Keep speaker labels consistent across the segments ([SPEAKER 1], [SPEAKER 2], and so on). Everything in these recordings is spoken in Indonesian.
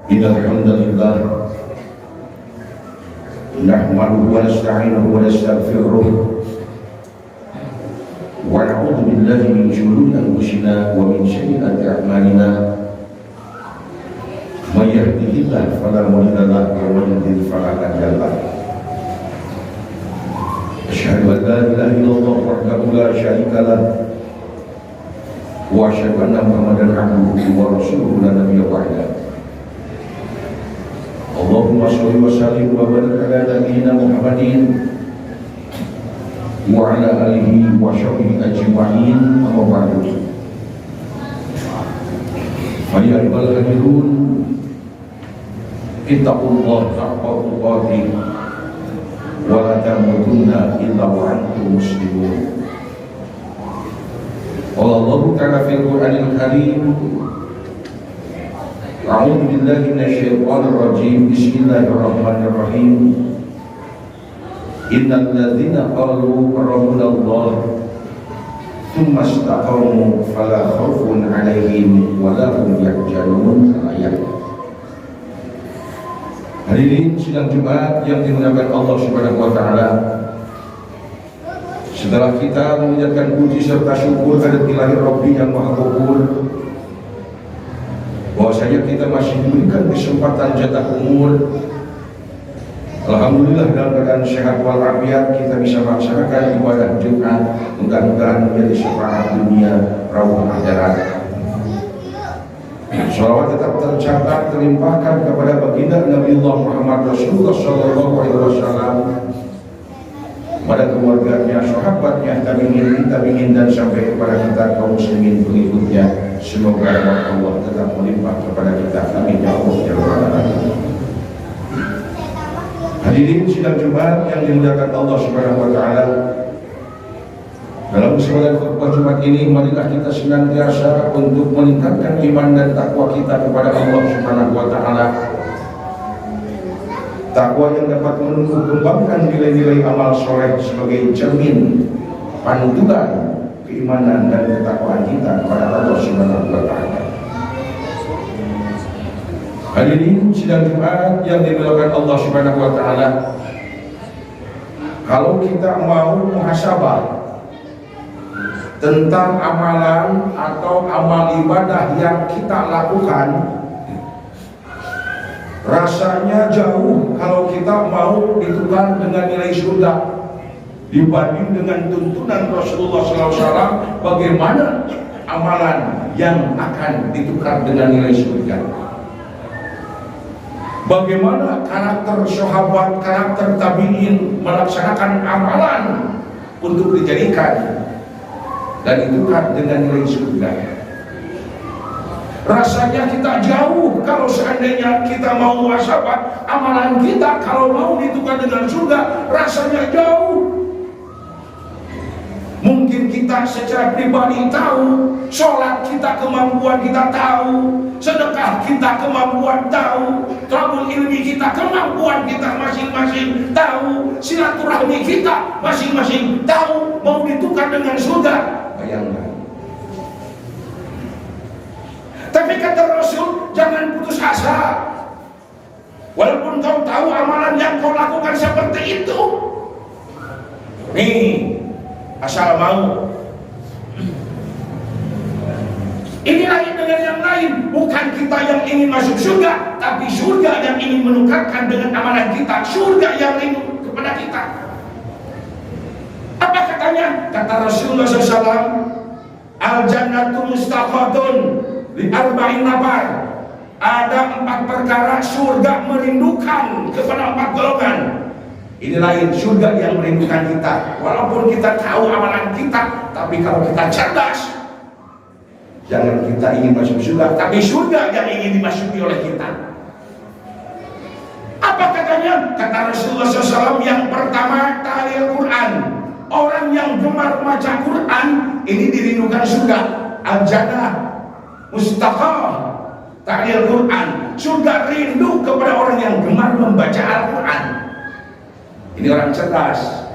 [SPEAKER 1] Innal hamdalillah nahmaduhu wa nasta'inuhu wa nastaghfiruh wa na'udzu billahi min shururi anfusina wa min sayyiati a'malina. May yahdihillahu fala mudilla lahu wa may yudlil fala hadiya lahu. Asyhadu an la ilaha illallah wahdahu la syarika lahu wa asyhadu anna Muhammadan abduhu wa rasuluhu la nabiyya ba'dahu. Allahumma sholli wa sallim wa barik ala nabiyyina Muhammadin wa ala alihi wa sahbihi ajma'in. Amma ba'du. Fa ya ayyuhal mu'minun ittaqullaha haqqa tuqatih wa la tamutunna illa wa antum muslimun. Allah Ta'ala fil Qur'anil Karim, a'udzu billahi minasyaitonir rajim. Bismillahirrahmanirrahim. Innal ladzina qalu rabbunallah tsumma istaqamu fala khaufun 'alaihim wa la hum yahzanun. Ayat. Hadirin sidang Jumat yang dimuliakan Allah Subhanahu wa taala. Setelah kita mengucapkan puji serta syukur kepada Ilahi Rabbi yang Maha Ghafur, bahwasanya kita masih diberikan kesempatan jatah umur, alhamdulillah dalam keadaan sehat walafiat kita bisa melaksanakan ibadah Jumat. Mudah-mudahan menjadi syafaat dunia rawuh akhirat. Shalawat tetap tercatat terlimpahkan kepada baginda Nabiullah Muhammad Rasulullah Sallallahu Alaihi Wasallam, pada keluarganya, sahabatnya, tabi'in dan sampai kepada kita kaum muslimin pengikutnya. Semoga rahmat Allah tetap melimpah kepada kita. Amin ya Allah ya Rabbal alamin. Hadirin sidang Jumat yang dimuliakan Allah Subhanahu wa taala. Dalam kesempatan khutbah Jumat ini, marilah kita senantiasa untuk meningkatkan iman dan takwa kita kepada Allah Subhanahu wa taala. Takwa yang dapat menumbuh kembangkan nilai-nilai amal soleh sebagai cermin pantulan keimanan dan ketakwaan kita kepada Allah Subhanahu wa taala. Hadirin sidang Jumat yang dimuliakan Allah Subhanahu wa taala, kalau kita mau muhasabah tentang amalan atau amal ibadah yang kita lakukan, rasanya jauh kalau kita mau ditukar dengan nilai surga dibanding dengan tuntunan Rasulullah SAW. Bagaimana amalan yang akan ditukar dengan nilai surga? Bagaimana karakter sahabat, karakter tabi'in melaksanakan amalan untuk dijadikan dan ditukar dengan nilai surga? Rasanya kita jauh kalau seandainya kita mau muhasabah amalan kita, kalau mau ditukar dengan surga, rasanya jauh. Mungkin kita secara pribadi tahu, sholat kita kemampuan kita tahu, sedekah kita kemampuan tahu, talabul ilmi kita kemampuan kita masing-masing tahu, silaturahmi kita masing-masing tahu. Mau ditukar dengan surga, bayangkan. Tapi kata Rasul, jangan putus asa. Walaupun kau tahu amalan yang kau lakukan seperti itu, nih, asal mau. Ini lain dengan yang lain. Bukan kita yang ingin masuk surga, tapi surga yang ingin menukarkan dengan amalan kita. Surga yang ingin kepada kita. Apa katanya? Kata Rasulullah SAW, al-jannatu mustaqadun li arba'in nafar. Ada 4 perkara surga merindukan kepada 4 golongan. Ini lain, surga yang merindukan kita. Walaupun kita tahu amalan kita, tapi kalau kita cerdas, jangan kita ingin masuk surga, tapi surga yang ingin dimasuki oleh kita. Apa katanya? Kata Rasulullah SAW, yang pertama ta'lil Quran. Orang yang gemar membaca Quran, ini dirindukan surga. Al-jannah mustaqah ta'lil Quran. Surga rindu kepada orang yang gemar membaca Al-Quran. Ini orang cerdas.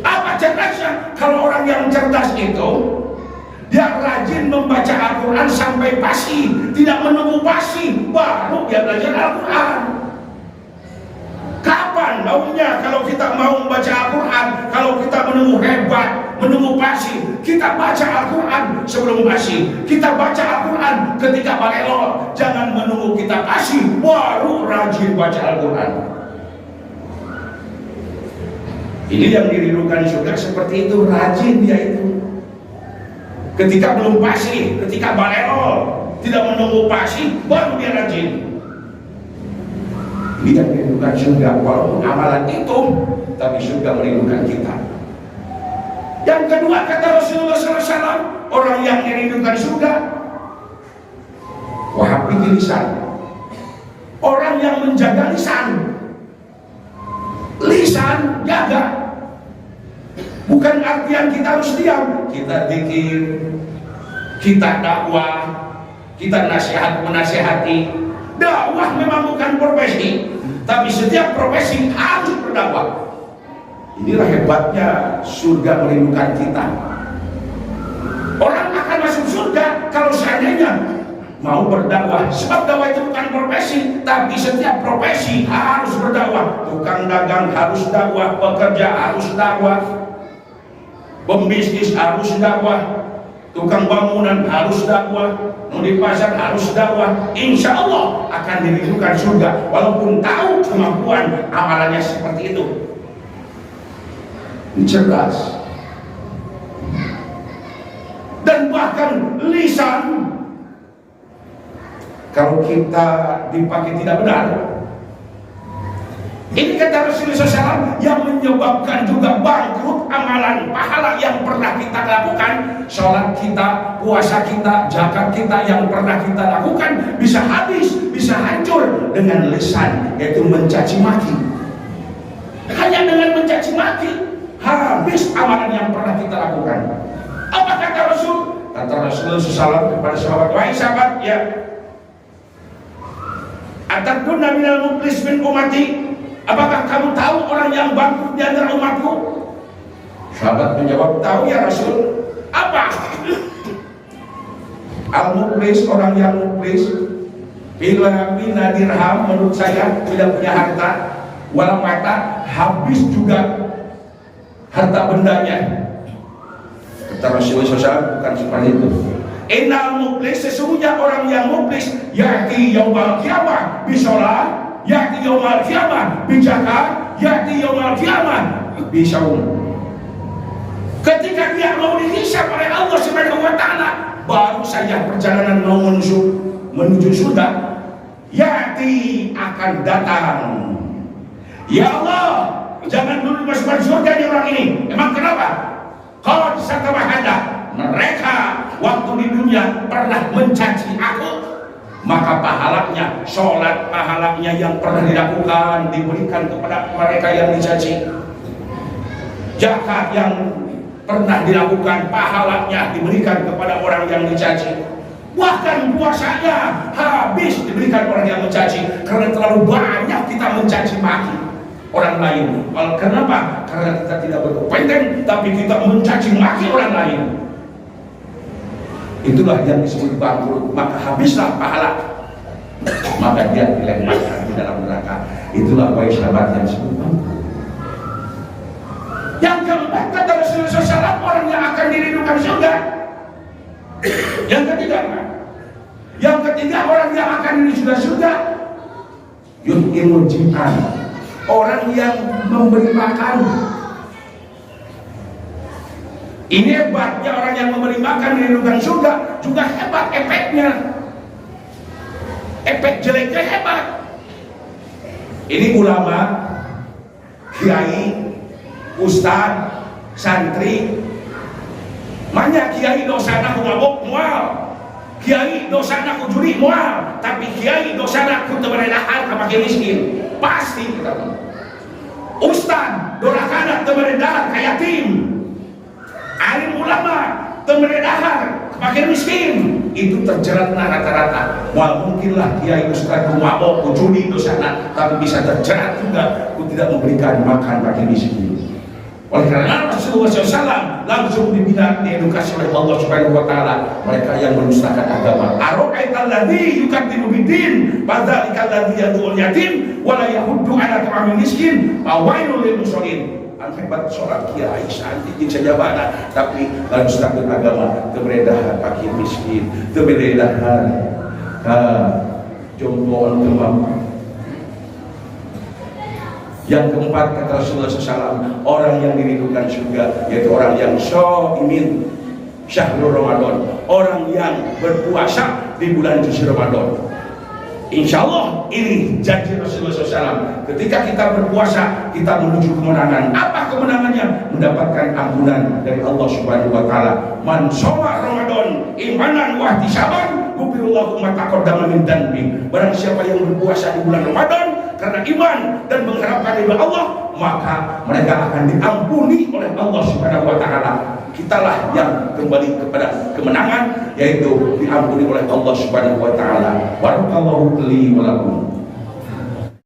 [SPEAKER 1] Apa cerdasnya? Kalau orang yang cerdas itu, dia rajin membaca Al-Quran sampai pasti, tidak menunggu pasti baru belajar Al-Quran. Kapan maunya kalau kita mau membaca Al-Quran, kalau kita menemu hebat, menemu pasti, kita baca Al-Quran sebelum pasti, kita baca Al-Quran ketika balelo. Jangan menunggu kita pasti baru rajin baca Al-Quran. Ini yang dirindukan surga seperti itu, rajin dia itu. Ketika belum pasti, ketika balelo, tidak menunggu pasti, baru dia rajin. Ini yang merindukan surga, walaupun amalan itu, tapi surga merindukan kita. Yang kedua kata Rasulullah SAW, orang yang merindukan surga, wahafidh lisan, orang yang menjaga lisan. Lisan jaga, bukan artian kita harus diam. Kita zikir, kita dakwah, kita nasihat menasihati. Dakwah memang bukan profesi, tapi setiap profesi harus berdakwah. Inilah hebatnya surga merindukan kita. Orang akan masuk surga kalau seandainya mau berdakwah. Sebab dakwah itu bukan profesi, tapi setiap profesi harus berdakwah. Tukang dagang harus dakwah, pekerja harus dakwah, pembisnis harus dakwah, tukang bangunan harus dakwah, di pasar harus dakwah. Insya Allah akan dirindukan surga, walaupun tahu kemampuan amalannya seperti itu. Cerdas. Dan bahkan lisan, kalau kita dipakai tidak benar, ini kata Rasulullah SAW, yang menyebabkan juga bangkrut amalan pahala yang pernah kita lakukan. Sholat kita, puasa kita, zakat kita yang pernah kita lakukan bisa habis, bisa hancur dengan lisan, yaitu mencaci maki. Hanya dengan mencaci maki habis amalan yang pernah kita lakukan. Apa kata Rasul? Kata Rasulullah SAW kepada sahabat, wahai sahabat, ya, atadruna minal muflis min ummati, apakah kamu tahu orang yang bangkrut di antara umatku? Sahabat menjawab, tahu ya Rasul. Apa? Al-muflis, orang yang muflis, bila bina dirham, menurut saya tidak punya harta, walau mata, habis juga harta bendanya. Kata Rasulullah SAW, bukan seperti itu. Innal muflis, sesungguhnya orang yang muflis, ya'ti yaumal qiyamah bisolah, ya'ti yaumal qiyamah bizakat, ya'ti yaumal qiyamah bisaum. Ketika dia mau dihisab oleh Allah Subhanahu wa Ta'ala, baru saja perjalanan mau menuju surga, ya'ti akan datang. Ya Allah, jangan dulu masukkan surga di orang ini. Emang kenapa? Qad satamahada, mereka waktu di dunia pernah mencaci aku, maka pahalanya, sholat pahalanya yang pernah dilakukan diberikan kepada mereka yang dicaci. Zakat yang pernah dilakukan pahalanya diberikan kepada orang yang dicaci. Bahkan puasanya habis diberikan orang yang mencaci, karena terlalu banyak kita mencaci maki orang lain. Kenapa? Karena kita tidak berkompeten, tapi kita mencaci maki orang lain. Itulah yang disebut bangkrut. Maka habislah pahala, maka dia dilemparkan di dalam neraka. Itulah wahai sahabat yang disebut bangkrut. Yang keempat kata Rasulullah SAW, orang yang akan dirindukan surga. Yang ketiga orang yang akan dirindukan surga, yut'imul ji'an, orang yang memberi makan. Ini hebatnya orang yang memberi makan dirindukan surga, juga hebat efeknya. Efek jeleknya hebat. Ini ulama, kiai, ustad, santri, banyak kiai dosana ku mabok mual, kiai dosana ku judi mual, tapi kiai dosana ku temerendahan ka makin miskin, pasti kita. Ustad dorakana temerendahan ka yatim, alim ulama temerendahan ka makin miskin, itu terjerat rata-rata. Wah, mungkinlah kiai ustad ku mabok ku judi dosana, tapi bisa terjerat juga ku tidak memberikan makan bagi miskin. Oleh karena Rasulullah SAW langsung dibina, diedukasi oleh Allah Subhanahu wa taala. Mereka yang mendustakan agama. Ara'aital ladzi yukadzibu biddin fadzalikal ladzi yad'ul yatim wa la yahuddu 'ala ta'amil miskin fawailul lil musallin. Hebat sholat kiai santai saja bana, tapi mendustakan agama, keberedahan fakir miskin, keberedahan jompoan kemampu. Yang keempat kata Rasulullah SAW, orang yang dirindukan surga yaitu orang yang shaimin syahrul Ramadan, orang yang berpuasa di bulan suci Ramadan. Insya Allah ini janji Rasulullah SAW. Ketika kita berpuasa, kita menuju kemenangan. Apa kemenangannya? Mendapatkan ampunan dari Allah Subhanahu wa taala. Man shoma Ramadan imanan wa ihtisaban ghufirallahu ma taqaddama min dhanbi. Barang siapa yang berpuasa di bulan Ramadan karena iman dan mengharapkan ridha Allah, maka mereka akan diampuni oleh Allah Subhanahu wa taala. Kitalah yang kembali kepada kemenangan, yaitu diampuni oleh Allah Subhanahu wa taala. Barakallahu li wa lakum.